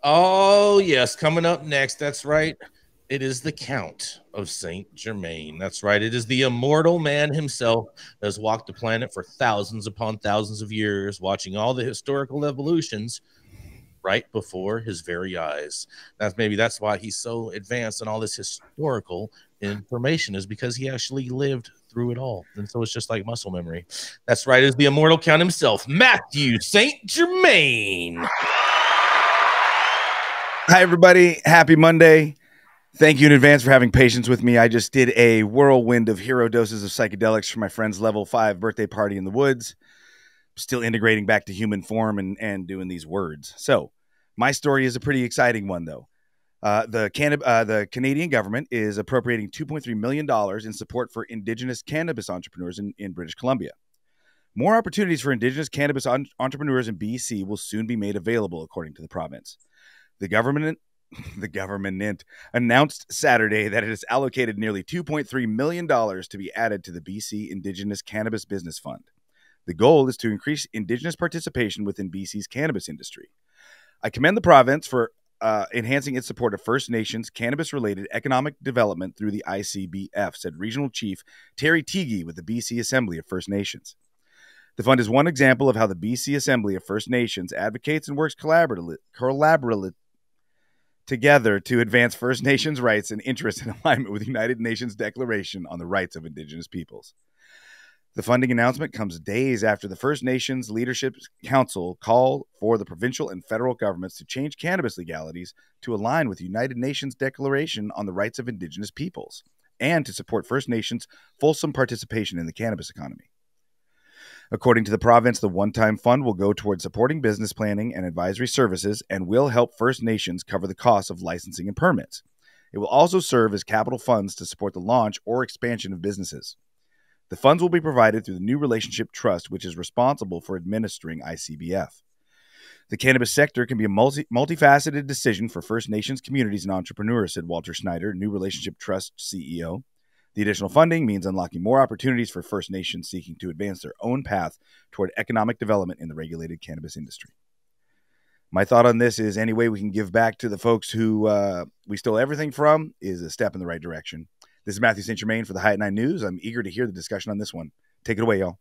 Oh, yes. Coming up next. That's right. It is the Count of St. Germain. That's right. It is the immortal man himself that has walked the planet for thousands upon thousands of years, watching all the historical evolutions right before his very eyes. That's why he's so advanced in all this historical information, is because he actually lived through it all. And so it's just like muscle memory. That's right. It is the immortal Count himself, Mathieu St Germain. Hi, everybody. Happy Monday. Thank you in advance for having patience with me. I just did a whirlwind of hero doses of psychedelics for my friend's level 5 birthday party in the woods. Still integrating back to human form and doing these words. So my story is a pretty exciting one, though. The Canadian government is appropriating $2.3 million in support for Indigenous cannabis entrepreneurs in British Columbia. More opportunities for Indigenous cannabis entrepreneurs in BC will soon be made available, according to the province. The government announced Saturday that it has allocated nearly $2.3 million to be added to the BC Indigenous Cannabis Business Fund. The goal is to increase Indigenous participation within BC's cannabis industry. I commend the province for enhancing its support of First Nations cannabis-related economic development through the ICBF, said Regional Chief Terry Teague with the BC Assembly of First Nations. The fund is one example of how the BC Assembly of First Nations advocates and works collaboratively together to advance First Nations rights and interests in alignment with the United Nations Declaration on the Rights of Indigenous Peoples. The funding announcement comes days after the First Nations Leadership Council called for the provincial and federal governments to change cannabis legalities to align with the United Nations Declaration on the Rights of Indigenous Peoples and to support First Nations' fulsome participation in the cannabis economy. According to the province, the one-time fund will go towards supporting business planning and advisory services and will help First Nations cover the costs of licensing and permits. It will also serve as capital funds to support the launch or expansion of businesses. The funds will be provided through the New Relationship Trust, which is responsible for administering ICBF. The cannabis sector can be a multifaceted decision for First Nations communities and entrepreneurs, said Walter Schneider, New Relationship Trust CEO. The additional funding means unlocking more opportunities for First Nations seeking to advance their own path toward economic development in the regulated cannabis industry. My thought on this is any way we can give back to the folks who we stole everything from is a step in the right direction. This is Mathieu St Germain for the High at 9 News. I'm eager to hear the discussion on this one. Take it away, y'all.